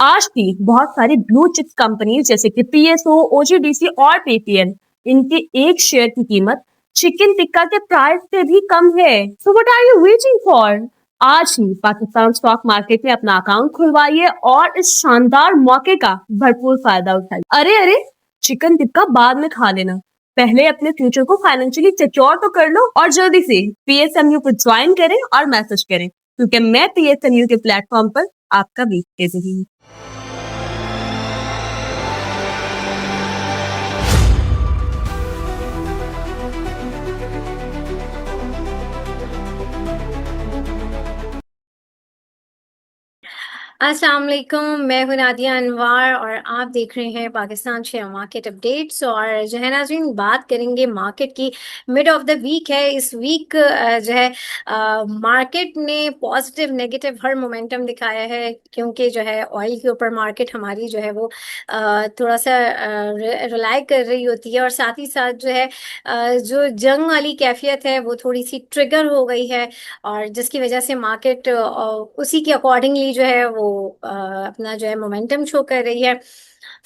आज भी बहुत सारी ब्लू चिप्स कंपनी जैसे कि पीएसओ, ओजीडीसी और पेटीएम, इनके एक शेयर की कीमत चिकन टिक्का के प्राइस से भी कम है। So what are you waiting for? आज ही पाकिस्तान स्टॉक मार्केट में अपना अकाउंट खुलवाइए और इस शानदार मौके का भरपूर फायदा उठाइए। अरे अरे, चिकन टिक्का बाद में खा लेना, पहले अपने फ्यूचर को फाइनेंशियली सिक्योर तो कर लो और जल्दी से पीएसएमयू को ज्वाइन करें और मैसेज करें, क्योंकि मैं पीएसएमयू के प्लेटफॉर्म पर आपका वेट कर रही हूँ। अस्सलाम वालेकुम, मैं हूं नादिया अनवर और आप देख रहे हैं पाकिस्तान शेयर मार्केट अपडेट्स। और जो है नाज़रीन, बात करेंगे मार्केट की। मिड ऑफ द वीक है इस वीक। जो है मार्केट ने पॉजिटिव नेगेटिव हर मोमेंटम दिखाया है, क्योंकि जो है ऑयल के ऊपर मार्केट हमारी जो है वो थोड़ा सा रिलाई कर रही होती है, और साथ ही साथ जो है जो जंग वाली कैफियत है वो थोड़ी सी ट्रिगर हो गई है, और जिसकी वजह से मार्केट उसी के अकॉर्डिंगली जो है वो अपना जो है मोमेंटम शो कर रही है।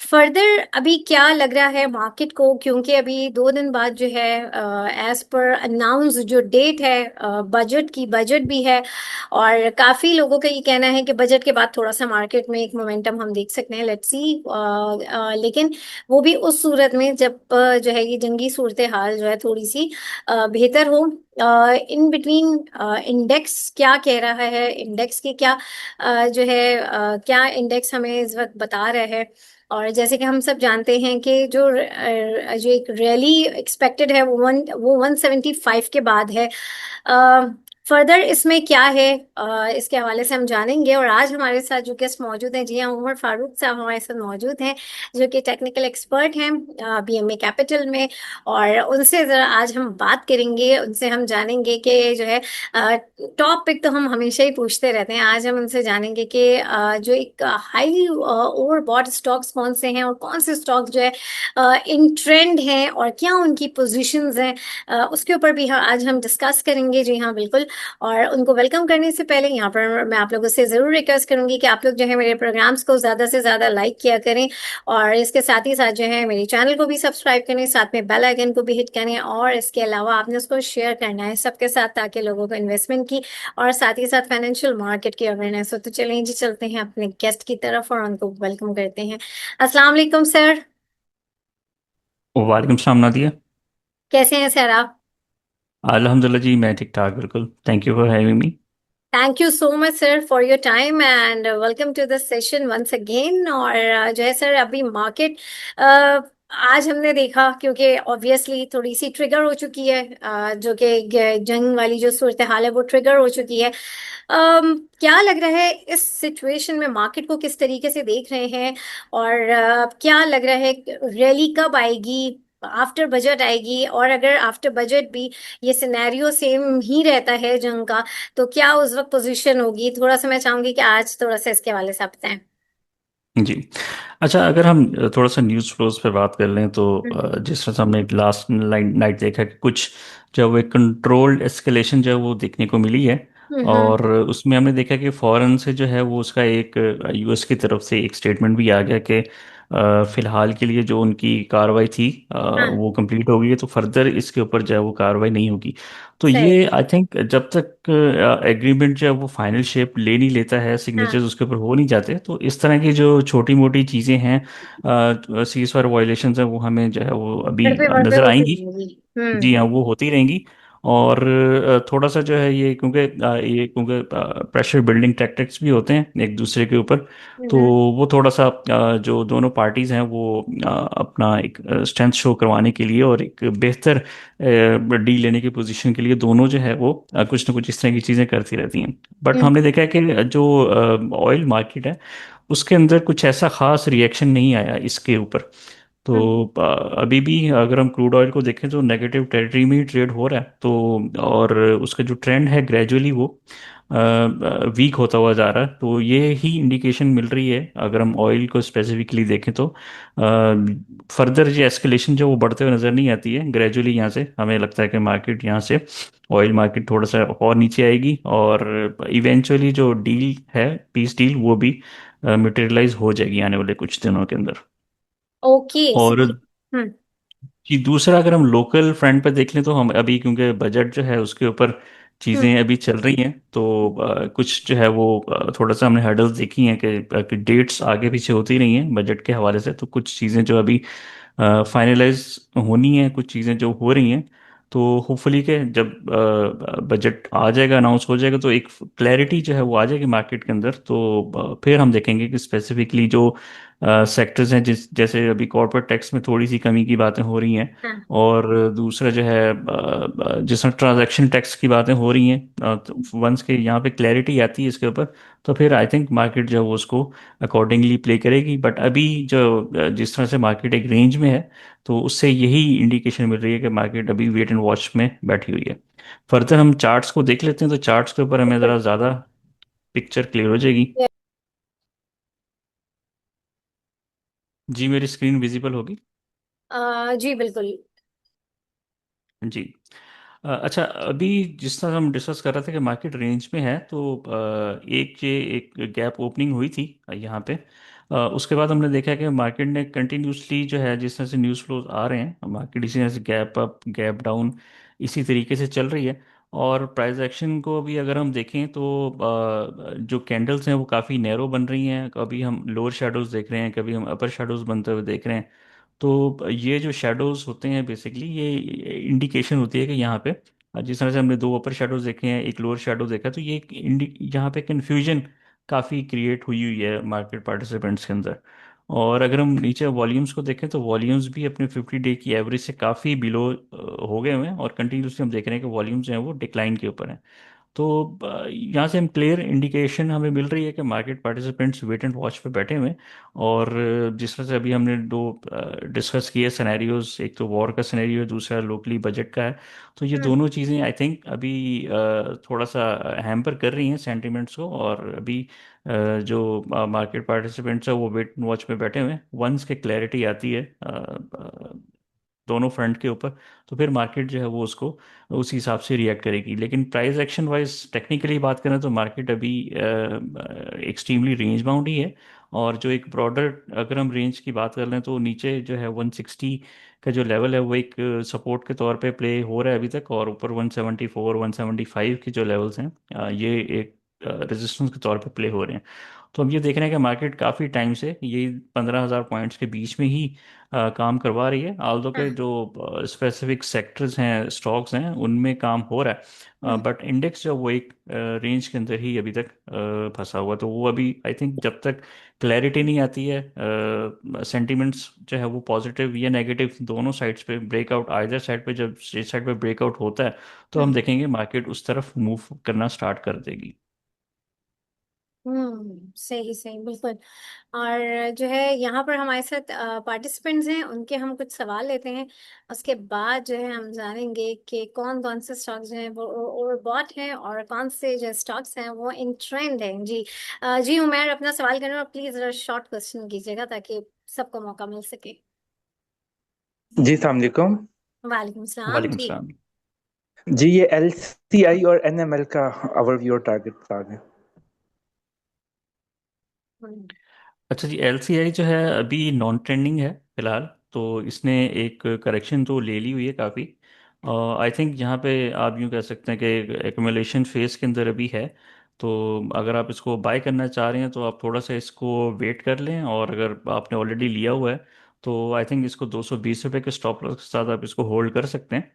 फर्दर अभी क्या लग रहा है मार्केट को, क्योंकि अभी 2 दिन बाद जो है एज पर अनाउंस जो डेट है बजट भी है, और काफ़ी लोगों का ये कहना है कि बजट के बाद थोड़ा सा मार्केट में एक मोमेंटम हम देख सकते हैं। Let's see. लेकिन वो भी उस सूरत में जब जो है ये जंगी सूरत हाल जो है थोड़ी सी बेहतर हो। इन बिटवीन इंडेक्स क्या कह रहा है, इंडेक्स के क्या जो है क्या इंडेक्स हमें इस वक्त बता रहा है। और जैसे कि हम सब जानते हैं कि जो एक रैली एक्सपेक्टेड है वो 175 के बाद है। फर्दर इसमें क्या है, इसके हवाले से हम जानेंगे। और आज हमारे साथ जो गेस्ट मौजूद हैं, जी हाँ, उमर फारूक साहब हमारे साथ मौजूद हैं, जो कि टेक्निकल एक्सपर्ट हैं बीएमए कैपिटल में। और उनसे ज़रा आज हम बात करेंगे, उनसे हम जानेंगे कि जो है टॉपिक तो हम हमेशा ही पूछते रहते हैं, आज हम उनसे जानेंगे कि जो एक हाईली ओवरबॉट स्टॉक्स कौन से हैं और कौन से स्टॉक्स जो है इन ट्रेंड हैं और क्या उनकी पोजीशंस हैं, उसके ऊपर भी आज हम डिस्कस करेंगे। जी हाँ, बिल्कुल। और उनको वेलकम करने से पहले यहाँ पर मैं आप लोगों से ज़रूर रिक्वेस्ट करूंगी कि आप लोग जो है मेरे प्रोग्राम्स को ज़्यादा से ज़्यादा लाइक किया करें, और इसके साथ ही साथ जो है मेरे चैनल को भी सब्सक्राइब करें, साथ में बेल आइकन को भी हिट करें, और इसके अलावा आपने उसको शेयर करना है सबके साथ, ताकि लोगों को इन्वेस्टमेंट की और साथ ही साथ फाइनेंशियल मार्केट की अवेयरनेस हो। तो चलें जी, चलते हैं अपने गेस्ट की तरफ और उनको वेलकम करते हैं। अस्सलाम वालेकुम सर। वालेकुम सलाम नादिया। कैसे हैं सर आप? अल्हम्दुलिल्लाह जी, मैं ठीक ठाक, बिल्कुल। Thank you for having me. Thank you so much sir for your time and welcome to this session once again. और जो है सर, अभी मार्केट आज हमने देखा, क्योंकि ऑब्वियसली थोड़ी सी ट्रिगर हो चुकी है, जो कि जंग वाली जो सूरत हाल है वो ट्रिगर हो चुकी है। क्या लग रहा है इस सिचुएशन में मार्केट को किस तरीके से देख रहे हैं, और क्या लग रहा है रैली कब आएगी, आफ्टर बजट आएगी, और अगर आफ्टर बजट भी ये सिनेरियो सेम ही रहता है जंग का, तो क्या उस वक्त पोजीशन होगी? थोड़ा सा मैं चाहूंगी कि आज थोड़ा सा इसके हवाले से आप बताएं। जी। अच्छा, अगर हम थोड़ा सा न्यूज़ फ्लोज पे बात कर लें तो हम्म। जिस तरह से हमने लास्ट नाइट देखा कि कुछ जो वो एक कंट्रोल्ड एस्केलेशन जो है वो देखने को मिली है। हम्म। और उसमें हमने देखा कि फौरन से जो है वो उसका एक यूएस की तरफ से एक स्टेटमेंट भी आ गया कि फिलहाल के लिए जो उनकी कार्रवाई थी हाँ। वो कंप्लीट हो गई है, तो फर्दर इसके ऊपर जो है वो कार्रवाई नहीं होगी। तो सही। ये आई थिंक जब तक एग्रीमेंट जो है वो फाइनल शेप ले नहीं लेता है, हाँ। सिग्नेचर्स उसके ऊपर हो नहीं जाते, तो इस तरह की जो छोटी मोटी चीज़ें हैं, सीज फायर वायलेशंस हैं, वो हमें जो है वो अभी बढ़ते नज़र होती आएंगी। रहेंगी। जी हाँ, वो होती रहेंगी। और थोड़ा सा जो है ये क्योंकि प्रेशर बिल्डिंग टैक्टिक्स भी होते हैं एक दूसरे के ऊपर। तो हम्म। वो थोड़ा सा जो दोनों पार्टीज हैं वो अपना एक स्ट्रेंथ शो करवाने के लिए और एक बेहतर डील लेने की पोजीशन के लिए दोनों जो है वो कुछ ना कुछ इस तरह की चीज़ें करती रहती हैं। बट हम्म। हमने देखा है कि जो ऑयल मार्केट है उसके अंदर कुछ ऐसा खास रिएक्शन नहीं आया इसके ऊपर। तो अभी भी अगर हम क्रूड ऑयल को देखें तो नेगेटिव टेरिटरी में ही ट्रेड हो रहा है। तो और उसका जो ट्रेंड है ग्रेजुअली वो वीक होता हुआ जा रहा है। तो ये ही इंडिकेशन मिल रही है अगर हम ऑयल को स्पेसिफिकली देखें तो फर्दर ये एस्केलेशन जो वो बढ़ते हुए नज़र नहीं आती है। ग्रेजुअली यहाँ से हमें लगता है कि मार्केट यहाँ से ऑयल मार्केट थोड़ा सा और नीचे आएगी और इवेंचुअली जो डील है पीस डील वो भी मटेरियलाइज हो जाएगी आने वाले कुछ दिनों के अंदर। ओके और हम्म कि दूसरा अगर हम लोकल फ्रंट पे देख लें तो हम अभी क्योंकि बजट जो है उसके ऊपर हम्म चीज़ें अभी चल रही हैं तो कुछ जो है वो थोड़ा सा हमने हर्डल्स देखी हैं कि डेट्स आगे पीछे होती रही हैं बजट के हवाले से। तो कुछ चीज़ें जो अभी फाइनलाइज होनी है कुछ चीज़ें जो हो रही हैं। तो होपफुली के जब बजट आ जाएगा अनाउंस हो जाएगा तो एक क्लैरिटी जो है वो आ जाएगी मार्केट के अंदर। तो फिर हम देखेंगे कि स्पेसिफिकली जो सेक्टर्स हैं जैसे अभी कॉर्पोरेट टैक्स में थोड़ी सी कमी की बातें हो रही हैं। हाँ और दूसरा जो है जिसमें ट्रांजैक्शन टैक्स की बातें हो रही हैं तो वंस के यहाँ पे क्लैरिटी आती है इसके ऊपर तो फिर आई थिंक मार्केट जो है वो उसको अकॉर्डिंगली प्ले करेगी। बट अभी जो जिस तरह से मार्केट एक रेंज में है तो उससे यही इंडिकेशन मिल रही है कि मार्केट अभी वेट एंड वॉच में बैठी हुई है। फर्दर हम चार्ट्स को देख लेते हैं तो चार्ट्स के ऊपर हमें ज़रा ज़्यादा पिक्चर क्लियर हो जाएगी। जी मेरी स्क्रीन विजिबल होगी। जी बिल्कुल जी अच्छा अभी जिस तरह हम डिस्कस कर रहे थे कि मार्केट रेंज में है तो एक गैप ओपनिंग हुई थी यहाँ पे। उसके बाद हमने देखा कि मार्केट ने कंटिन्यूसली जो है जिस तरह से न्यूज़ फ्लोज आ रहे हैं मार्केट इसी तरह से गैप अप गैप डाउन इसी तरीके से चल रही है। और प्राइस एक्शन को अभी अगर हम देखें तो जो कैंडल्स हैं वो काफ़ी नैरो बन रही हैं। कभी हम लोअर शेडोज देख रहे हैं कभी हम अपर शेडोज बनते हुए देख रहे हैं। तो ये जो शेडोज होते हैं बेसिकली ये इंडिकेशन होती है कि यहाँ पे जिस तरह से हमने दो अपर शेडोज देखे हैं एक लोअर शेडो देखा तो ये यहाँ पे कंफ्यूजन काफ़ी क्रिएट हुई हुई है मार्केट पार्टिसिपेंट्स के अंदर। और अगर हम नीचे वॉल्यूम्स को देखें तो वॉल्यूम्स भी अपने 50 डे की एवरेज से काफ़ी बिलो हो गए हुए हैं और कंटिन्यूसली हम देख रहे हैं कि वॉल्यूम्स जो हैं वो डिक्लाइन के ऊपर हैं। तो यहाँ से हम क्लियर इंडिकेशन हमें मिल रही है कि market participants wait and watch पे बैठे हुए हैं। और जिस तरह से अभी हमने दो डिस्कस किए सिनेरियोज एक तो वॉर का सिनेरियो है दूसरा लोकली बजट का है। तो ये हम्म दोनों चीज़ें आई थिंक अभी थोड़ा सा हैम्पर कर रही हैं सेंटिमेंट्स को। और अभी जो मार्केट पार्टिसिपेंट्स है वो वेट एंड वॉच पे बैठे हुए हैं वंस के क्लैरिटी आती है दोनों फ्रंट के ऊपर तो फिर मार्केट जो है वो उसको उस हिसाब से रिएक्ट करेगी। लेकिन प्राइस एक्शन वाइज टेक्निकली बात करें तो मार्केट अभी एक्सट्रीमली रेंज बाउंड ही है। और जो एक ब्रॉडर अगर हम रेंज की बात कर लें तो नीचे जो है 160 का जो लेवल है वो एक सपोर्ट के तौर पे प्ले हो रहा है अभी तक। और ऊपर 174 175 के जो लेवल्स हैं ये एक रेजिस्टेंस के तौर पे प्ले हो रहे हैं। तो हम ये देख रहे हैं कि मार्केट काफ़ी टाइम से ये 15,000 पॉइंट्स के बीच में ही काम करवा रही है। आल्दो के हाँ जो स्पेसिफिक सेक्टर्स हैं स्टॉक्स हैं उनमें काम हो रहा है हम्म बट इंडेक्स जो वो एक रेंज के अंदर ही अभी तक फंसा हुआ। तो वो अभी आई थिंक जब तक क्लैरिटी नहीं आती है सेंटिमेंट्स जो है वो पॉजिटिव या नेगेटिव दोनों साइड्स पे ब्रेकआउट आइदर साइड पे जब स्टेट साइड पे ब्रेकआउट होता है तो हम हम्म देखेंगे मार्केट उस तरफ मूव करना स्टार्ट कर देगी। सही सही बिल्कुल। और जो है यहाँ पर हमारे साथ पार्टिसिपेंट्स हैं उनके हम कुछ सवाल लेते हैं। उसके बाद जो है हम जानेंगे कि कौन कौन से स्टॉक्स जो हैं वो ओवरबॉट हैं और कौन से जो स्टॉक्स हैं वो इन ट्रेंड हैं। जी जी उमर अपना सवाल करें और प्लीज जरा शॉर्ट क्वेश्चन कीजिएगा ताकि सबको मौका मिल सके। जी अस्सलाम वालेकुम। वालेकुम सलाम वालेकुम जी। सलाम। जी ये LCI और NML का ओवरव्यू और टारगेट बता दें। हम्म, अच्छा जी एलसीआई जो है अभी नॉन ट्रेंडिंग है फिलहाल। तो इसने एक करेक्शन तो ले ली हुई है काफ़ी। आई थिंक यहाँ पे आप यूँ कह सकते हैं कि एक्यूमुलेशन फेज के अंदर अभी है। तो अगर आप इसको बाय करना चाह रहे हैं तो आप थोड़ा सा इसको वेट कर लें। और अगर आपने ऑलरेडी लिया हुआ है तो आई थिंक इसको 220 रुपये के स्टॉप लॉस के साथ आप इसको होल्ड कर सकते हैं।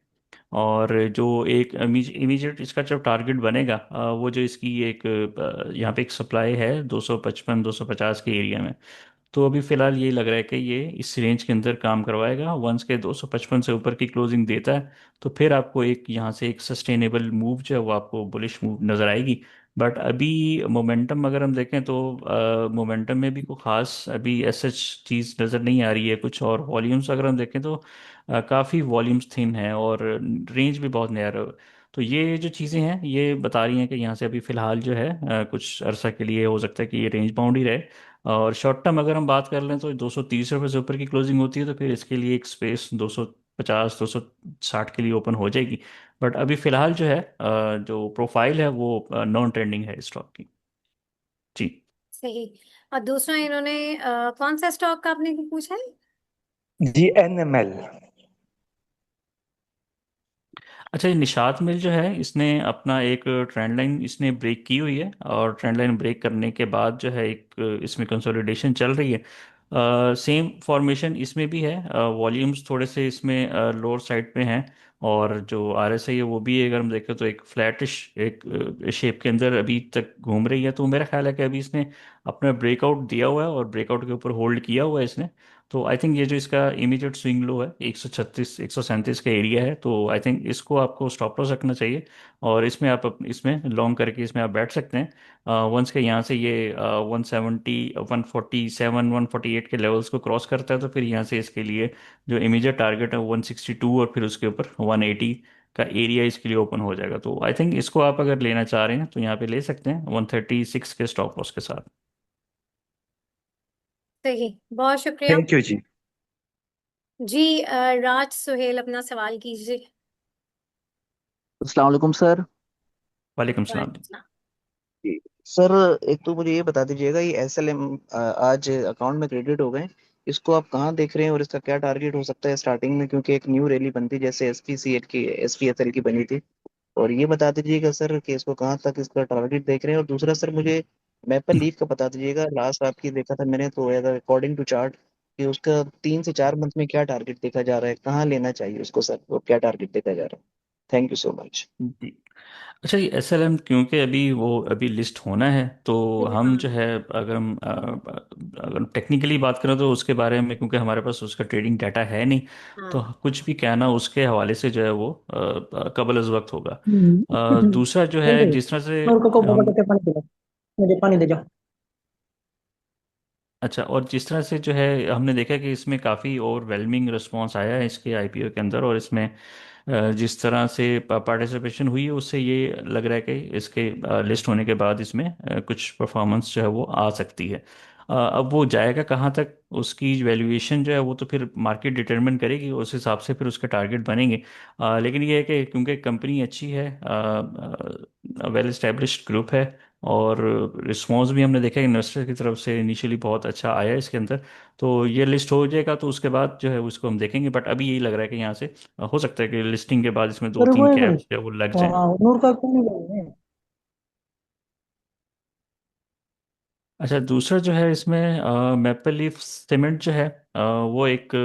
और जो एक इमीडिएट इसका जब टारगेट बनेगा वो जो इसकी एक यहाँ पे एक सप्लाई है 255 250 के एरिया में। तो अभी फिलहाल ये लग रहा है कि ये इस रेंज के अंदर काम करवाएगा वंस के 255 से ऊपर की क्लोजिंग देता है तो फिर आपको एक यहाँ से एक सस्टेनेबल मूव जो है वो आपको बुलिश मूव नज़र आएगी। बट अभी मोमेंटम अगर हम देखें तो मोमेंटम में भी कोई खास अभी ऐसा चीज़ नज़र नहीं आ रही है कुछ। और वॉल्यूम्स अगर हम देखें तो काफ़ी वॉल्यूम्स थिन है और रेंज भी बहुत नैरो है। तो ये जो चीज़ें हैं ये बता रही हैं कि यहाँ से अभी फ़िलहाल जो है कुछ अरसा के लिए हो सकता है कि ये रेंज बाउंड ही रहे। और शॉर्ट टर्म अगर हम बात कर लें तो 230 रुपये से ऊपर की क्लोजिंग होती है तो फिर इसके लिए एक स्पेस 250 260 के लिए ओपन हो जाएगी। बट अभी फिलहाल जो है जो प्रोफाइल है वो नॉन ट्रेंडिंग है स्टॉक की। जी। सही। और दूसरा इन्होंने कौन सा स्टॉक का आपने पूछा है? जी NML। अच्छा, ये निषाद मिल जो है इसने अपना एक ट्रेंड लाइन इसने ब्रेक की हुई है और ट्रेंड लाइन ब्रेक करने के बाद जो है एक इसमें कंसोलिडेशन चल रही है। सेम फॉर्मेशन इसमें भी है। वॉल्यूम्स थोड़े से इसमें लोअर साइड पे हैं। और जो RSI है वो भी अगर हम देखें तो एक फ्लैटिश एक शेप के अंदर अभी तक घूम रही है। तो मेरा ख्याल है कि अभी इसने अपना ब्रेकआउट दिया हुआ है और ब्रेकआउट के ऊपर होल्ड किया हुआ है इसने। तो आई थिंक ये जो इसका इमीडिएट स्विंग लो है 136 137 का एरिया है, तो आई थिंक इसको आपको स्टॉप लॉस रखना चाहिए। और इसमें आप इसमें लॉन्ग करके इसमें आप बैठ सकते हैं। वंस के यहाँ से ये 170 147 148 के लेवल्स को क्रॉस करता है तो फिर यहाँ से इसके लिए जो इमीडिएट टारगेट है 162 और फिर उसके ऊपर 180 का एरिया इसके लिए ओपन हो जाएगा। तो आई थिंक इसको आप अगर लेना चाह रहे हैं तो यहाँ पे ले सकते हैं 136 के स्टॉप लॉस के साथ। सही, बहुत शुक्रिया। थैंक यू जी। जी राज सुहेल अपना सवाल कीजिए। अस्सलाम वालेकुम सर। वालेकुम सलाम। वालेकुम सलाम। जी। सर, एक तो मुझे ये बता दीजिएगा, ये SLM आज अकाउंट में क्रेडिट हो गए, इसको आप कहाँ देख रहे हैं और इसका क्या टारगेट हो सकता है स्टार्टिंग में, क्योंकि एक न्यू रैली बनती जैसे SPCL की SPSL की बनी थी। और ये बता दीजिएगा सर कि इसको कहाँ तक इसका टारगेट देख रहे हैं। और दूसरा सर, मुझे मैपल लीफ का बता दीजिएगा, लास्ट आपकी देखा था मैंने तो अकॉर्डिंग टू चार्ट कि उसका 3 से 4 मंथ में क्या टारगेट देखा जा रहा है, कहाँ लेना चाहिए उसको सर, वो क्या टारगेट देखा जा रहा है। Thank you so much. जी। अच्छा, ये SLM क्योंकि अभी वो अभी लिस्ट होना है तो हम हाँ। जो है अगर हम अगर टेक्निकली बात करें तो उसके बारे में क्योंकि हमारे पास उसका ट्रेडिंग डाटा है नहीं, तो हाँ। कुछ भी कहना उसके हवाले से जो है वो कबल अज़ वक्त होगा। दूसरा जो है नहीं, जिस तरह से मैं उनको को बोला हम करके पानी पिला, मुझे पानी दे जाओ। अच्छा, और जिस तरह से जो है हमने देखा कि इसमें काफ़ी ओवरवेलमिंग रिस्पांस आया है इसके IPO के अंदर। और इसमें जिस तरह से पार्टिसिपेशन हुई है उससे ये लग रहा है कि इसके लिस्ट होने के बाद इसमें कुछ परफॉर्मेंस जो है वो आ सकती है। अब वो जाएगा कहाँ तक उसकी वैल्यूएशन जो है वो तो फिर मार्केट डिटरमिन करेगी, उस हिसाब से फिर उसके टारगेट बनेंगे। लेकिन ये है कि क्योंकि कंपनी अच्छी है, वेल एस्टेब्लिश्ड ग्रुप है और रिस्पॉन्स भी हमने देखा इन्वेस्टर की तरफ से इनिशियली बहुत अच्छा आया इसके अंदर। तो ये लिस्ट हो जाएगा तो उसके बाद जो है उसको हम देखेंगे। बट अभी यही लग रहा है कि यहाँ से हो सकता है कि लिस्टिंग के बाद इसमें दो सर तीन वो नहीं, कैप्स जो है वो लग जाएं। हाँ, नूर का क्यों नहीं बोल रहे? अच्छा, दूसरा जो है इसमें मैपल लीफ सीमेंट जो है वो एक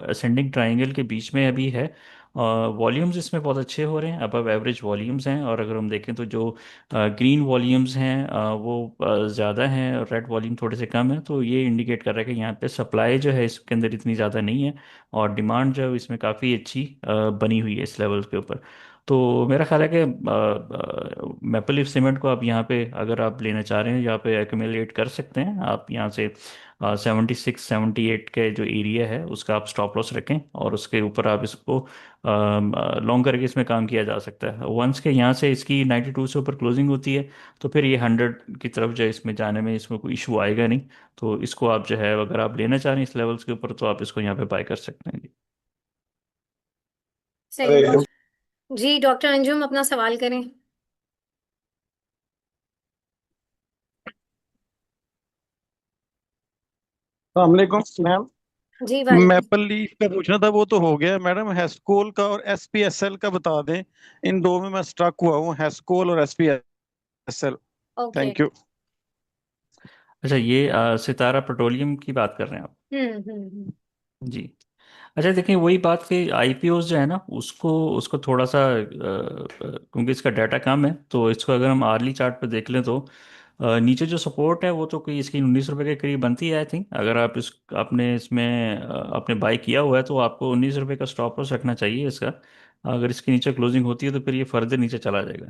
असेंडिंग ट्रायंगल के बीच में अभी है। वॉल्यूम्स इसमें बहुत अच्छे हो रहे हैं, अबव एवरेज वॉल्यूम्स हैं। और अगर हम देखें तो जो ग्रीन वॉल्यूम्स हैं वो ज़्यादा हैं और रेड वॉल्यूम थोड़े से कम है। तो ये इंडिकेट कर रहा है कि यहाँ पे सप्लाई जो है इसके अंदर इतनी ज़्यादा नहीं है और डिमांड जो है इसमें काफ़ी अच्छी बनी हुई है इस लेवल के ऊपर। तो मेरा ख्याल है कि मैपल लीफ सीमेंट को आप यहाँ पे अगर आप लेना चाह रहे हैं यहाँ पे एक्यूमुलेट कर सकते हैं आप यहाँ से 76 78 के जो एरिया है उसका आप स्टॉप लॉस रखें और उसके ऊपर आप इसको लॉन्ग करके इसमें काम किया जा सकता है। वंस के यहाँ से इसकी 92 से ऊपर क्लोजिंग होती है तो फिर ये 100 की तरफ जो है इसमें जाने में इसमें कोई इशू आएगा नहीं। तो इसको आप जो है अगर आप लेना चाह रहे हैं इस लेवल्स के ऊपर तो आप इसको यहाँ पे बाय कर सकते हैं। सही, बहुत। जी डॉक्टर अंजुम अपना सवाल करें। वालेकुम मैम। जी वालेकुम। मैपल लीफ का पूछना था, वो तो हो गया मैडम। हेस्कोल का और SPSL का बता दें, इन दो में मैं स्ट्रक हुआ हूँ, हेस्कोल और SPSL। ओके। Thank you. अच्छा, ये सितारा पेट्रोलियम की बात कर रहे हैं आप? जी। अच्छा, देखिए वही बात कि IPOs जो है ना उसको उसको थोड़ा सा क्योंकि इसका डाटा कम है तो इसको अगर हम आर्ली चार्ट पे देख लें तो नीचे जो सपोर्ट है वो तो कोई इसकी 19 रुपए के करीब बनती है आई थिंक। अगर आप इस आपने इसमें आपने बाई किया हुआ है तो आपको 19 रुपए का स्टॉप लॉस रखना चाहिए इसका। अगर इसके नीचे क्लोजिंग होती है तो फिर ये फर्दर नीचे चला जाएगा।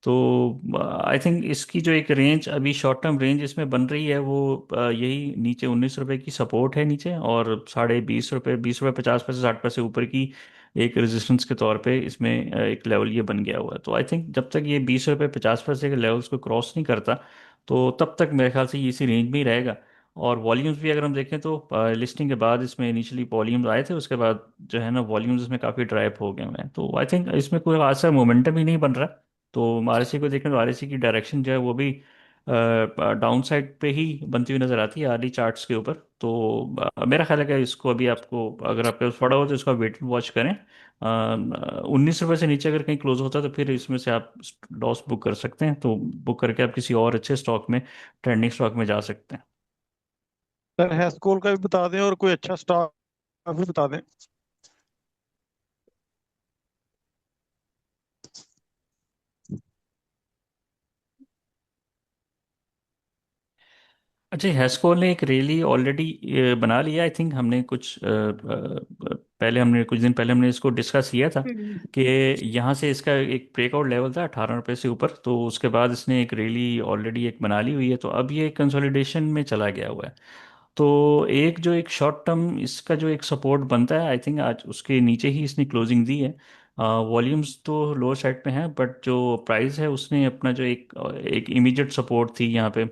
तो आई थिंक इसकी जो एक रेंज अभी शॉर्ट टर्म रेंज इसमें बन रही है वो यही नीचे 19 रुपए की सपोर्ट है नीचे, और 20.50 रुपये, 20 रुपये 50 पैसे 60 पैसे ऊपर की एक रेजिस्टेंस के तौर पे इसमें एक लेवल ये बन गया हुआ है। तो आई थिंक जब तक ये 20 रुपये 50 पैसे के लेवल्स को क्रॉस नहीं करता तो तब तक मेरे ख्याल से ये इसी रेंज में ही रहेगा। और वॉल्यूम्स भी अगर हम देखें तो लिस्टिंग के बाद इसमें इनिशियली वॉल्यूम्स आए थे, उसके बाद जो है ना वॉल्यूम्स इसमें काफ़ी ड्राइप हो गए हुए हैं। तो आई थिंक इसमें कोई खासा मोमेंटम ही नहीं बन रहा। तो आरएससी को देखें तो आरएससी की डायरेक्शन जो है वो भी डाउन साइड पे ही बनती हुई नजर आती है अर्ली चार्ट्स के ऊपर। तो मेरा ख्याल है कि इसको अभी आपको, अगर आपके पास पड़ा हो तो इसका वेट एंड वॉच करें। 19 रुपये से नीचे अगर कहीं क्लोज होता है तो फिर इसमें से आप लॉस बुक कर सकते हैं, तो बुक करके आप किसी और अच्छे स्टॉक में, ट्रेंडिंग स्टॉक में जा सकते हैं। सर हैस्कोल का भी बता दें और कोई अच्छा स्टॉक भी बता दें। अच्छा, हेस्कोल ने एक रैली ऑलरेडी बना लिया। आई थिंक हमने कुछ दिन पहले हमने इसको डिस्कस किया था हम्म कि यहाँ से इसका एक ब्रेकआउट लेवल था 18 रुपये से ऊपर, तो उसके बाद इसने एक रैली ऑलरेडी एक बना ली हुई है, तो अब ये कंसोलिडेशन में चला गया हुआ है। तो एक शॉर्ट टर्म इसका जो एक सपोर्ट बनता है, आई थिंक आज उसके नीचे ही इसने क्लोजिंग दी है। वॉल्यूम्स तो लोअर साइड पे हैं, बट जो प्राइस है उसने अपना जो एक इमीडिएट सपोर्ट थी यहाँ पे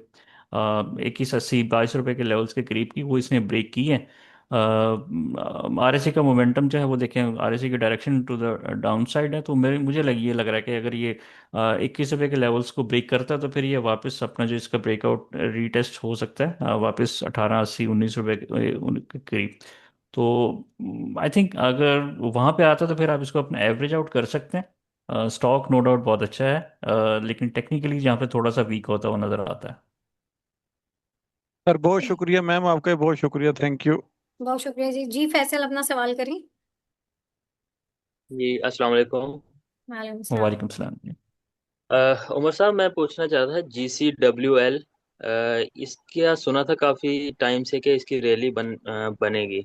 2180 22 रुपए के लेवल्स के करीब की, वो इसने ब्रेक की है। आरएससी का मोमेंटम जो है वो देखें, आरएससी की direction to the down side है, तो ये लग रहा है कि अगर ये 21 रुपए के लेवल्स को ब्रेक करता है तो फिर ये वापस अपना जो इसका ब्रेकआउट रीटेस्ट हो सकता है वापस 1880 19 रुपए के करीब। तो आई थिंक अगर वहां पे आता तो फिर आप इसको अपना एवरेज आउट कर सकते हैं। स्टॉक नो डाउट बहुत अच्छा है, लेकिन टेक्निकली यहाँ पे थोड़ा सा वीक होता हुआ नजर आता है। सर बहुत शुक्रिया मैम, आपका भी बहुत शुक्रिया, थैंक यू। बहुत शुक्रिया जी। जी फैसल अपना सवाल करें। जी अस्सलाम वालेकुम। वालेकुम सलाम। वालेकुम सलाम। उमर साहब, मैं पूछना चाह रहा था GCWL, इसका सुना था काफ़ी टाइम से कि इसकी रैली बनेगी।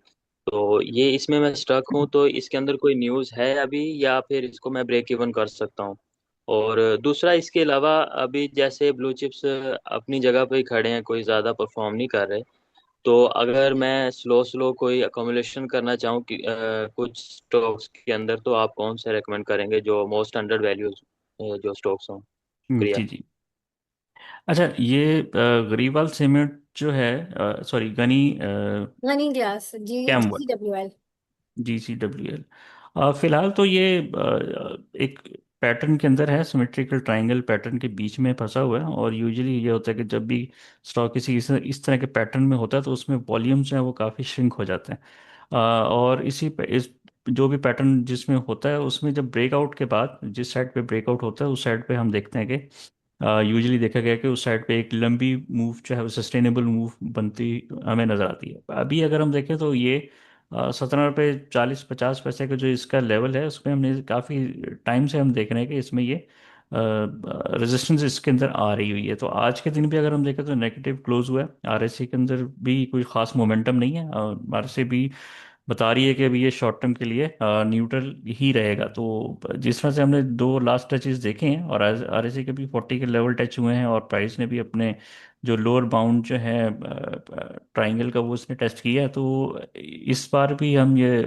तो ये इसमें मैं स्टक हूँ, तो इसके अंदर कोई न्यूज़ है अभी, या फिर इसको मैं ब्रेक इवन कर सकता हूँ? और दूसरा, इसके अलावा अभी जैसे ब्लू चिप्स अपनी जगह पे ही खड़े हैं, कोई ज़्यादा परफॉर्म नहीं कर रहे, तो अगर मैं स्लो स्लो कोई अकोमोलेशन करना चाहूँ कि कुछ स्टॉक्स के अंदर, तो आप कौन से रेकमेंड करेंगे जो मोस्ट अंडर वैल्यूज जो स्टॉक्स हों? शुक्रिया। जी जी। अच्छा, ये गरीवाल सीमेंट जो है, सॉरी गनी रनिंग क्लास जी। कैम GCWL। GCWL, फिलहाल तो ये एक पैटर्न के अंदर है, सिमेट्रिकल ट्रायंगल पैटर्न के बीच में फंसा हुआ है। और यूजुअली ये होता है कि जब भी स्टॉक किसी इस तरह के पैटर्न में होता है तो उसमें वॉल्यूम्स जो है वो काफ़ी श्रिंक हो जाते हैं। और इस जो भी पैटर्न जिसमें होता है उसमें जब ब्रेकआउट के बाद जिस साइड पे ब्रेकआउट होता है उस साइड पे हम देखते हैं कि यूजुअली देखा गया कि उस साइड पे एक लंबी मूव जो है वो सस्टेनेबल मूव बनती हमें नज़र आती है। अभी अगर हम देखें तो ये 17 रुपये 40 50 पैसे का जो इसका लेवल है उसमें हमने काफ़ी टाइम से हम देख रहे हैं कि इसमें ये रेजिस्टेंस इसके अंदर आ रही हुई है। तो आज के दिन भी अगर हम देखें तो नेगेटिव क्लोज हुआ है, आरएससी के अंदर भी कोई खास मोमेंटम नहीं है। आरएससी भी बता रही है कि अभी ये शॉर्ट टर्म के लिए न्यूट्रल ही रहेगा। तो जिस तरह से हमने दो लास्ट टचेस देखे हैं और आरएससी के भी 40 के लेवल टच हुए हैं, और प्राइस ने भी अपने जो लोअर बाउंड जो है ट्राइंगल का वो उसने टेस्ट किया है, तो इस बार भी हम ये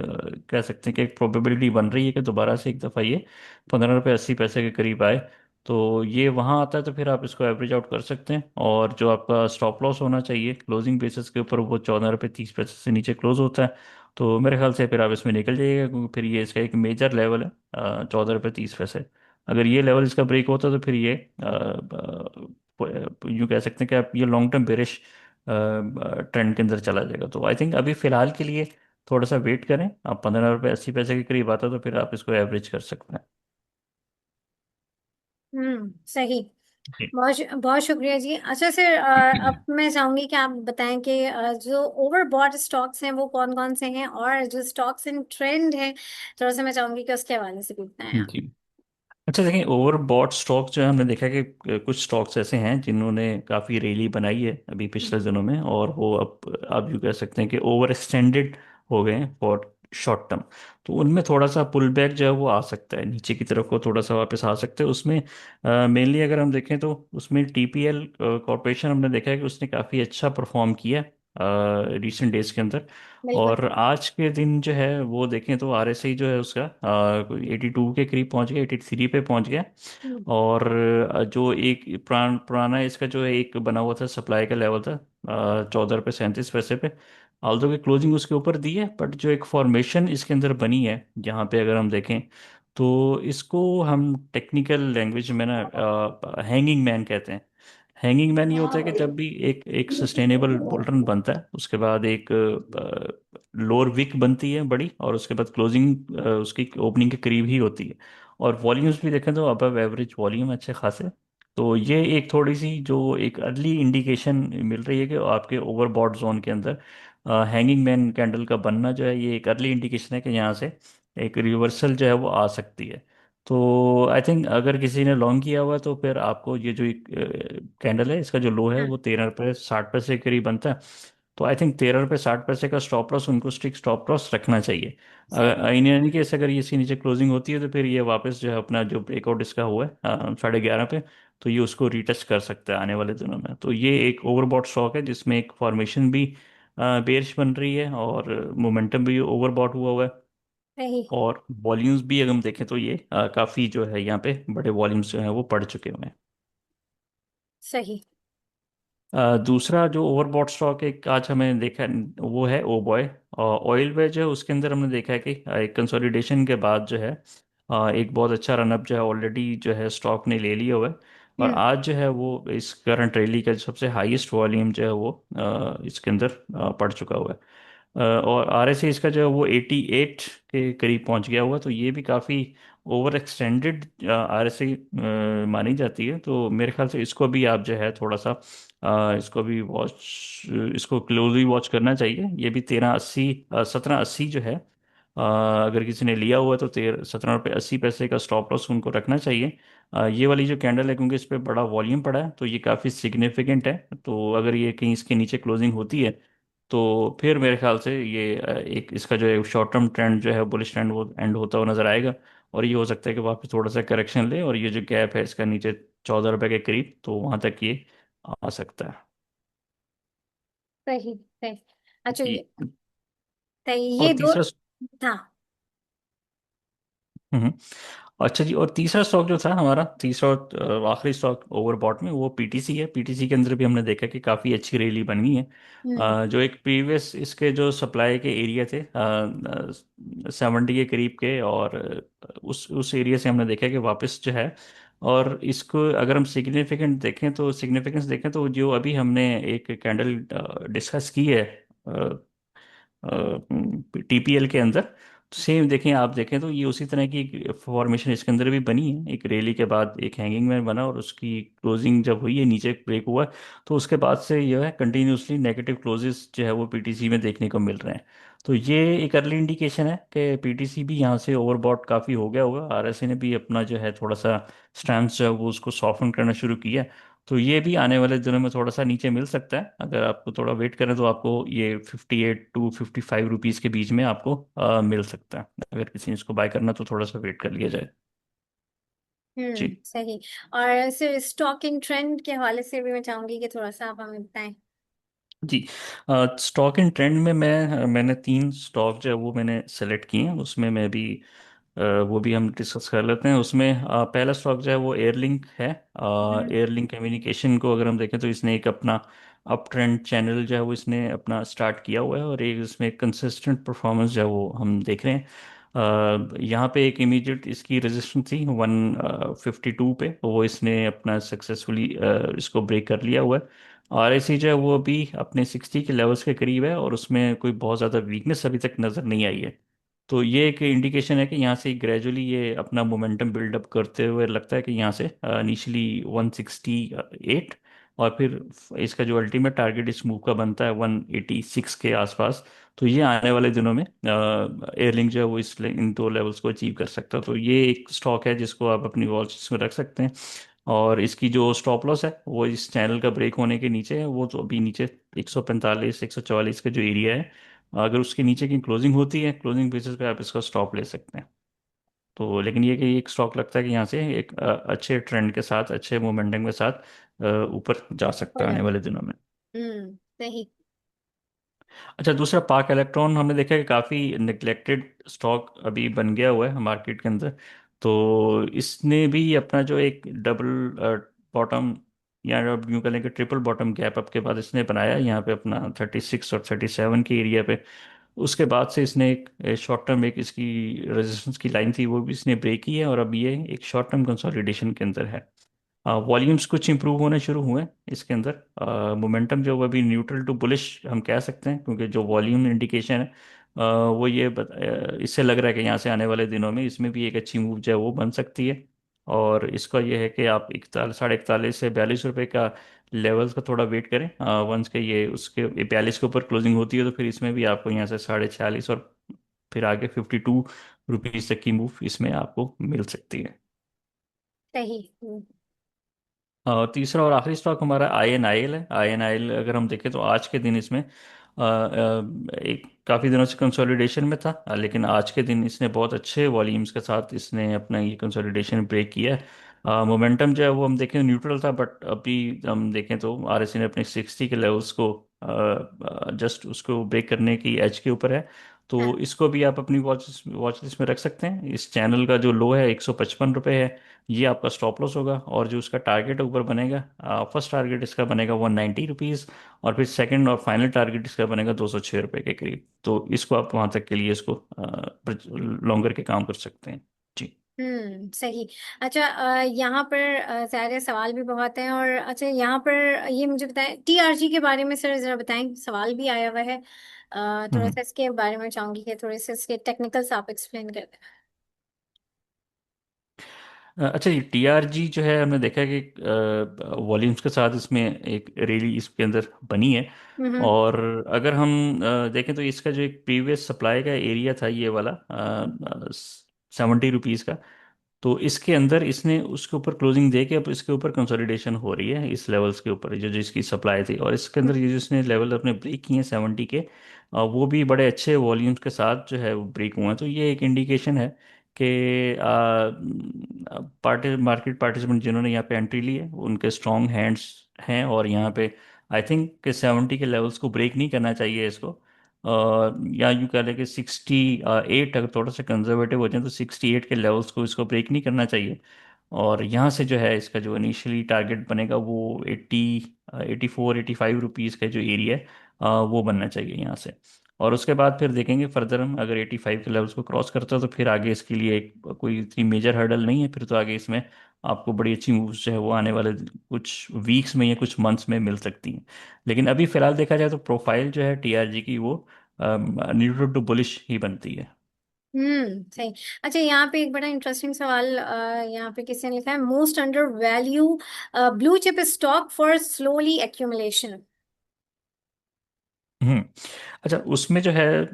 कह सकते हैं कि एक प्रोबेबिलिटी बन रही है कि दोबारा से एक दफ़ा ये 15 रुपये 80 पैसे के करीब आए। तो ये वहाँ आता है तो फिर आप इसको एवरेज आउट कर सकते हैं, और जो आपका स्टॉप लॉस होना चाहिए क्लोजिंग बेसिस के ऊपर वो 14 रुपये 30 पैसे से नीचे क्लोज होता है। तो मेरे ख्याल से फिर आप इसमें निकल जाइएगा, क्योंकि फिर ये इसका एक मेजर लेवल है 14 रुपये 30 पैसे। अगर ये लेवल इसका ब्रेक होता तो फिर ये यूँ कह सकते हैं कि आप ये लॉन्ग टर्म बेरिश ट्रेंड के अंदर चला जाएगा। तो आई थिंक अभी फिलहाल के लिए थोड़ा सा वेट करें, आप 15 रुपये 80 पैसे के करीब आता तो फिर आप इसको एवरेज कर सकते हैं। सही। जी बहुत शुक्रिया जी। अच्छा सर, अब मैं चाहूंगी कि आप बताएं कि जो ओवरबॉट स्टॉक्स हैं वो कौन कौन से हैं, और जो स्टॉक्स इन ट्रेंड हैं थोड़ा सा मैं चाहूंगी कि उसके हवाले से भी बताएं आप। जी। अच्छा देखिए, ओवरबॉट स्टॉक जो है हमने देखा कि कुछ स्टॉक्स ऐसे हैं जिन्होंने काफ़ी रैली बनाई है अभी पिछले दिनों में, और वो अब आप यूँ कह सकते हैं कि ओवर एक्सटेंडेड हो गए हैं फॉर शॉर्ट टर्म। तो उनमें थोड़ा सा पुल बैक जो है वो आ सकता है, नीचे की तरफ को थोड़ा सा वापस आ सकते हैं उसमें। मेनली अगर हम देखें तो उसमें टीपीएल कॉरपोरेशन हमने देखा है कि उसने काफ़ी अच्छा परफॉर्म किया रिसेंट डेज के अंदर। बिल्कुल। और आज के दिन जो है वो देखें तो आरएसआई जो है उसका 82 के करीब पहुंच गया, 83 पे पहुंच गया। हम्म। और जो एक पुराना इसका जो है एक बना हुआ था सप्लाई का लेवल था 14 पे 37 पैसे पे, ऑल्दो की क्लोजिंग उसके ऊपर दी है, बट जो एक फॉर्मेशन इसके अंदर बनी है यहाँ पे अगर हम देखें तो इसको हम टेक्निकल लैंग्वेज में ना हैंगिंग मैन कहते हैं। हैंगिंग मैन ये होता है कि जब भी एक एक सस्टेनेबल बुल रन बनता है उसके बाद एक लोअर विक बनती है बड़ी, और उसके बाद क्लोजिंग उसकी ओपनिंग के करीब ही होती है। और वॉल्यूम्स भी देखें तो अबव एवरेज वॉल्यूम अच्छे खासे। तो ये एक थोड़ी सी जो एक अर्ली इंडिकेशन मिल रही है कि आपके ओवरबॉट जोन के अंदर हैंगिंग मैन कैंडल का बनना जो है ये एक अर्ली इंडिकेशन है कि यहाँ से एक रिवर्सल जो है वो आ सकती है। तो आई थिंक अगर किसी ने लॉन्ग किया हुआ है तो फिर आपको ये जो एक कैंडल है इसका जो लो है हाँ। वो 13 रुपये 60 पैसे के करीब बनता है। तो आई थिंक 13 रुपये 60 पैसे का स्टॉप लॉस उनको स्ट्रिक्ट स्टॉप लॉस रखना चाहिए। सही। इन यानी कि अगर ये इसके नीचे क्लोजिंग होती है तो फिर ये वापस जो है अपना जो ब्रेकआउट इसका हुआ है 11:30 पे, तो ये उसको रीटच कर सकता है आने वाले दिनों में। तो ये एक ओवरबॉट स्टॉक है जिसमें एक फॉर्मेशन भी बेयरिश बन रही है और मोमेंटम भी ओवरबॉट हुआ हुआ है। सही। और वॉल्यूम्स भी अगर हम देखें तो ये काफ़ी जो है यहाँ पे बड़े वॉल्यूम्स जो हैं वो पड़ चुके हुए हैं। सही। दूसरा जो ओवरबॉट स्टॉक एक आज हमें देखा वो है ओ बॉय ऑयल वेज है। उसके अंदर हमने देखा है कि एक कंसोलिडेशन के बाद जो है एक बहुत अच्छा रनअप जो है ऑलरेडी जो है स्टॉक ने ले लिया हुआ है। और हम्म। आज जो है वो इस करंट रैली का जो सबसे हाईएस्ट वॉल्यूम जो है वो इसके अंदर पड़ चुका हुआ है। और आरएसआई इसका जो है वो 88 के करीब पहुंच गया हुआ। तो ये भी काफ़ी ओवर एक्सटेंडेड आरएसआई मानी जाती है। तो मेरे ख्याल से इसको भी आप जो है थोड़ा सा इसको भी वॉच इसको क्लोजली वॉच करना चाहिए। ये भी 1780 जो है अगर किसी ने लिया हुआ है तो 17 रुपये 80 पैसे का स्टॉप लॉस उनको रखना चाहिए। ये वाली जो कैंडल है क्योंकि इस पर बड़ा वॉल्यूम पड़ा है तो ये काफ़ी सिग्निफिकेंट है। तो अगर ये कहीं इसके नीचे क्लोजिंग होती है तो फिर मेरे ख्याल से ये एक इसका जो है शॉर्ट टर्म ट्रेंड जो है बुलिश ट्रेंड वो एंड होता हुआ नजर आएगा। और ये हो सकता है कि वापस थोड़ा सा करेक्शन ले और ये जो गैप है इसका नीचे 14 रुपये के करीब तो वहां तक ये आ सकता है। सही। सही। अच्छा जी। ये और दो। तीसरा हाँ। हम्म अच्छा जी, और तीसरा स्टॉक जो था हमारा तीसरा और आखिरी स्टॉक ओवरबॉट में वो पीटीसी है। पीटीसी के अंदर भी हमने देखा कि काफ़ी अच्छी रैली बन गई है। हम्म। जो एक प्रीवियस इसके जो सप्लाई के एरिया थे 70 के करीब के, और उस एरिया से हमने देखा कि वापस जो है, और इसको अगर हम सिग्निफिकेंस देखें तो जो अभी हमने एक कैंडल डिस्कस की है टीपीएल के अंदर, सेम देखें आप देखें तो ये उसी तरह की फॉर्मेशन इसके अंदर भी बनी है। एक रैली के बाद एक हैंगिंग मैन बना और उसकी क्लोजिंग जब हुई है नीचे ब्रेक हुआ है, तो उसके बाद से जो है कंटिन्यूसली नेगेटिव क्लोजेस जो है वो पीटीसी में देखने को मिल रहे हैं। तो ये एक अर्ली इंडिकेशन है कि पीटीसी भी यहाँ से ओवरबॉट काफ़ी हो गया होगा। आरएसए ने भी अपना जो है थोड़ा सा स्टैंस जो है वो उसको सॉफ्टन करना शुरू किया। तो ये भी आने वाले दिनों में थोड़ा सा नीचे मिल सकता है। अगर आपको थोड़ा वेट करें तो आपको ये 58 to 55 रुपीज़ के बीच में आपको मिल सकता है। अगर किसी ने इसको बाय करना तो थोड़ा सा वेट कर लिया जाए। जी। सही। और सिर्फ स्टॉकिंग ट्रेंड के हवाले से भी मैं चाहूंगी कि थोड़ा सा आप हमें बताएं। जी। स्टॉक इन ट्रेंड में मैंने 3 स्टॉक जो है वो मैंने सेलेक्ट किए हैं। उसमें मैं भी वो भी हम डिस्कस कर लेते हैं। उसमें पहला स्टॉक जो है वो एयरलिंक है। हम्म। एयरलिंक कम्युनिकेशन को अगर हम देखें तो इसने एक अपना अप ट्रेंड चैनल जो है वो इसने अपना स्टार्ट किया हुआ है और एक इसमें कंसिस्टेंट परफॉर्मेंस जो है वो हम देख रहे हैं। यहाँ पे एक इमीडिएट इसकी रेजिस्टेंस थी 152 पे, वो इसने अपना सक्सेसफुली इसको ब्रेक कर लिया हुआ है। आरएससी जो है वो अभी अपने 60 के लेवल्स के करीब है और उसमें कोई बहुत ज़्यादा वीकनेस अभी तक नज़र नहीं आई है। तो ये एक इंडिकेशन है कि यहाँ से ग्रेजुअली ये अपना मोमेंटम बिल्डअप करते हुए लगता है कि यहाँ से इनिशियली 168 और फिर इसका जो अल्टीमेट टारगेट इस मूव का बनता है 186 के आसपास। तो ये आने वाले दिनों में एयरलिंक जो है वो इन 2 लेवल्स को अचीव कर सकता है। तो ये एक स्टॉक है जिसको आप अपनी वॉच में रख सकते हैं। और इसकी जो स्टॉप लॉस है वो इस चैनल का ब्रेक होने के नीचे है। वो तो अभी नीचे 145 144 का जो एरिया है अगर उसके नीचे की क्लोजिंग होती है, क्लोजिंग बेसिस पे आप इसका स्टॉप ले सकते हैं। तो लेकिन ये कि एक स्टॉक लगता है कि यहाँ से एक अच्छे ट्रेंड के साथ, अच्छे मोमेंटम के साथ ऊपर जा सकता है आने वाले दिनों में। सही। अच्छा, दूसरा पाक इलेक्ट्रॉन हमने देखा कि काफ़ी निगलेक्टेड स्टॉक अभी बन गया हुआ है मार्केट के अंदर। तो इसने भी अपना जो एक डबल बॉटम, या आप यूँ कह लें कि ट्रिपल बॉटम गैप अप के बाद इसने बनाया यहाँ पे अपना 36 और 37 के एरिया पे। उसके बाद से इसने एक शॉर्ट टर्म एक इसकी रेजिस्टेंस की लाइन थी, वो भी इसने ब्रेक की है, और अब ये एक शॉर्ट टर्म कंसोलिडेशन के अंदर है। वॉल्यूम्स कुछ इंप्रूव होने शुरू हुए हैं इसके अंदर। मोमेंटम जो अभी न्यूट्रल टू बुलिश हम कह सकते हैं, क्योंकि जो वॉल्यूम इंडिकेशन है वो ये इससे लग रहा है कि यहाँ से आने वाले दिनों में इसमें भी एक अच्छी मूव जो है वो बन सकती है। और इसका ये है कि आप 41.5 से 42 रुपए का लेवल्स का थोड़ा वेट करें। वंस के ये उसके 42 के ऊपर क्लोजिंग होती है तो फिर इसमें भी आपको यहाँ से 46.5 और फिर आगे 52 रुपीज़ तक की मूव इसमें आपको मिल सकती है। सही। तीसरा और आखिरी स्टॉक हमारा INIL है। INIL अगर हम देखें तो आज के दिन इसमें एक काफ़ी दिनों से कंसोलिडेशन में था, लेकिन आज के दिन इसने बहुत अच्छे वॉल्यूम्स के साथ इसने अपना ये कंसोलिडेशन ब्रेक किया है। मोमेंटम जो है वो हम देखें न्यूट्रल था, बट अभी हम देखें तो RSI ने अपने 60 के लेवल्स को जस्ट उसको ब्रेक करने की एज के ऊपर है। तो हाँ। इसको भी आप अपनी वॉच वॉच लिस्ट में रख सकते हैं। इस चैनल का जो लो है 155 रुपये है, ये आपका स्टॉप लॉस होगा। और जो उसका टारगेट ऊपर बनेगा, फर्स्ट टारगेट इसका बनेगा 190 रुपीज़, और फिर सेकंड और फाइनल टारगेट इसका बनेगा 206 रुपये के करीब। तो इसको आप वहाँ तक के लिए इसको लॉन्गर के काम कर सकते हैं। जी। सही। अच्छा, यहाँ पर सारे सवाल भी बहुत हैं, और अच्छा यहाँ पर ये मुझे बताएं TRG के बारे में सर, जरा बताएं, सवाल भी आया हुआ है। थोड़ा हम्म। सा इसके बारे में चाहूंगी कि थोड़े से इसके टेक्निकल्स आप एक्सप्लेन कर दें। अच्छा, ये TRG जो है हमने देखा है कि वॉल्यूम्स के साथ इसमें एक रैली इसके अंदर बनी है। हम्म। और अगर हम देखें तो इसका जो एक प्रीवियस सप्लाई का एरिया था ये वाला 70 रुपीज़ का, तो इसके अंदर इसने उसके ऊपर क्लोजिंग दे के अब इसके ऊपर कंसोलिडेशन हो रही है इस लेवल्स के ऊपर, जो जो इसकी सप्लाई थी। और इसके अंदर ये जो इसने लेवल अपने ब्रेक किए हैं 70 के, वो भी बड़े अच्छे वॉल्यूम्स के साथ जो है वो ब्रेक हुए हैं। तो ये एक इंडिकेशन है कि मार्केट पार्टिसिपेंट जिन्होंने यहाँ पे एंट्री ली है उनके स्ट्रॉन्ग हैंड्स हैं, और यहाँ पे आई थिंक कि 70 के लेवल्स को ब्रेक नहीं करना चाहिए इसको। या यूँ कह लें कि 68, अगर थोड़ा सा कंजर्वेटिव हो जाए तो 68 के लेवल्स को इसको ब्रेक नहीं करना चाहिए। और यहाँ से जो है इसका जो इनिशियली टारगेट बनेगा वो 84-85 रुपीज़ का जो एरिया है वो बनना चाहिए यहाँ से। और उसके बाद फिर देखेंगे फर्दर हम, अगर 85 के लेवल्स को क्रॉस करता है तो फिर आगे इसके लिए कोई इतनी मेजर हर्डल नहीं है, फिर तो आगे इसमें आपको बड़ी अच्छी मूव्स जो है वो आने वाले कुछ वीक्स में या कुछ मंथ्स में मिल सकती हैं। लेकिन अभी फिलहाल देखा जाए तो प्रोफाइल जो है TRG की वो न्यूट्रल टू बुलिश ही बनती है। सही। अच्छा, यहाँ पे एक बड़ा इंटरेस्टिंग सवाल यहाँ पे किसी ने लिखा है, most under value blue chip stock for slowly accumulation. हम्म। अच्छा, उसमें जो है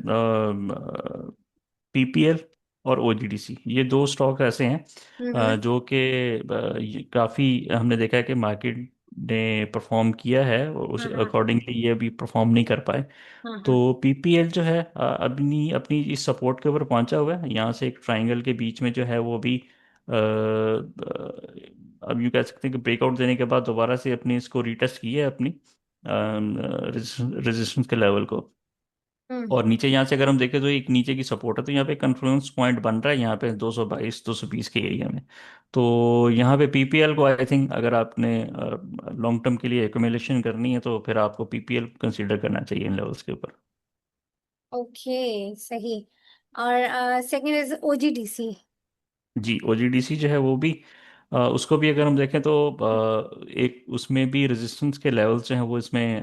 PPL और OGDC, ये दो स्टॉक ऐसे हैं हम्म। जो कि काफ़ी हमने देखा है कि मार्केट ने परफॉर्म किया है और उस हाँ हाँ अकॉर्डिंगली ये अभी परफॉर्म नहीं कर पाए। हाँ हाँ। तो PPL जो है अपनी अपनी इस सपोर्ट के ऊपर पहुंचा हुआ है, यहाँ से एक ट्राइंगल के बीच में जो है वो भी अब यूँ कह सकते हैं कि ब्रेकआउट देने के बाद दोबारा से अपनी इसको रीटेस्ट की है अपनी रेजिस्टेंस के लेवल को। हम्म। और नीचे यहाँ से अगर हम देखें तो एक नीचे की सपोर्ट है, तो यहाँ पे कन्फ्लुएंस पॉइंट बन रहा है यहाँ पे 222 220 के एरिया में। तो यहाँ पे PPL को आई थिंक अगर आपने लॉन्ग टर्म के लिए एक्यूमुलेशन करनी है तो फिर आपको PPL कंसीडर करना चाहिए इन लेवल्स के ऊपर। ओके, सही। और सेकंड इज OGDC। जी, OGDC जो है वो भी उसको भी अगर हम देखें तो एक उसमें भी रेजिस्टेंस के लेवल्स जो हैं वो इसमें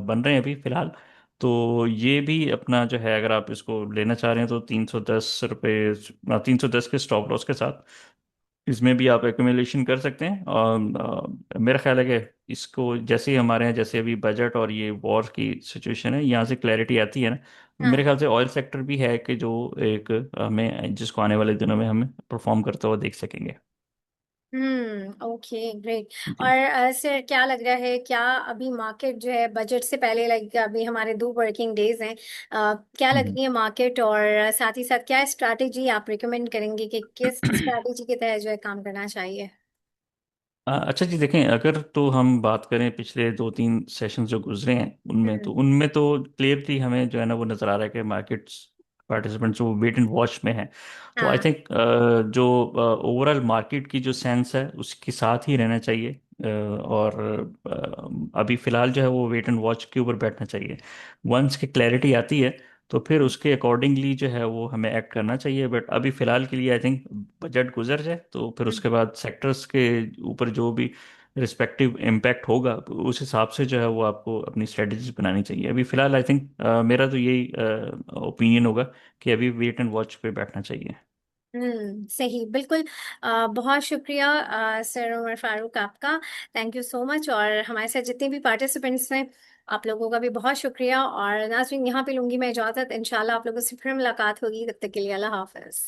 बन रहे हैं अभी फिलहाल। तो ये भी अपना जो है, अगर आप इसको लेना चाह रहे हैं तो 310 रुपये, 310 के स्टॉप लॉस के साथ इसमें भी आप एक्यूमुलेशन कर सकते हैं। और मेरा ख्याल है कि इसको जैसे ही हमारे यहाँ जैसे अभी बजट और ये वॉर की सिचुएशन है यहाँ से क्लैरिटी आती है ना, तो हाँ। मेरे ख्याल से ऑयल सेक्टर भी है कि जो एक हमें जिसको आने वाले दिनों में हमें परफॉर्म करता हुआ देख सकेंगे। Okay great. जी। और सर क्या लग रहा है, क्या अभी मार्केट जो है बजट से पहले, लाइक अभी हमारे 2 वर्किंग डेज हैं, क्या लग हम्म। रही है मार्केट, और साथ ही साथ क्या स्ट्रैटेजी आप रिकमेंड करेंगे कि किस स्ट्रैटेजी के तहत जो है काम करना चाहिए? अच्छा जी, देखें, अगर तो हम बात करें पिछले 2-3 सेशंस जो गुजरे हैं उनमें तो क्लियरली हमें जो है ना वो नज़र आ रहा है कि मार्केट्स पार्टिसिपेंट्स वो वेट एंड वॉच में हैं। तो आई हाँ। थिंक जो ओवरऑल मार्केट की जो सेंस है उसके साथ ही रहना चाहिए, और अभी फ़िलहाल जो है वो वेट एंड वॉच के ऊपर बैठना चाहिए। वंस की क्लैरिटी आती है तो फिर उसके अकॉर्डिंगली जो है वो हमें एक्ट करना चाहिए, बट अभी फ़िलहाल के लिए आई थिंक बजट गुजर जाए तो फिर उसके बाद सेक्टर्स के ऊपर जो भी रिस्पेक्टिव इम्पैक्ट होगा उस हिसाब से जो है वो आपको अपनी स्ट्रेटजीज बनानी चाहिए। अभी फ़िलहाल आई थिंक मेरा तो यही ओपिनियन होगा कि अभी वेट एंड वॉच पे बैठना चाहिए। सही बिल्कुल। बहुत शुक्रिया सर उमर फारूक आपका। Thank you so much. और हमारे साथ जितने भी पार्टिसिपेंट्स हैं, आप लोगों का भी बहुत शुक्रिया। और नाज़रीन, यहाँ पे लूंगी मैं इजाज़त। इंशाल्लाह आप लोगों से फिर मुलाकात होगी, तब तक के लिए अल्लाह हाफ़िज़।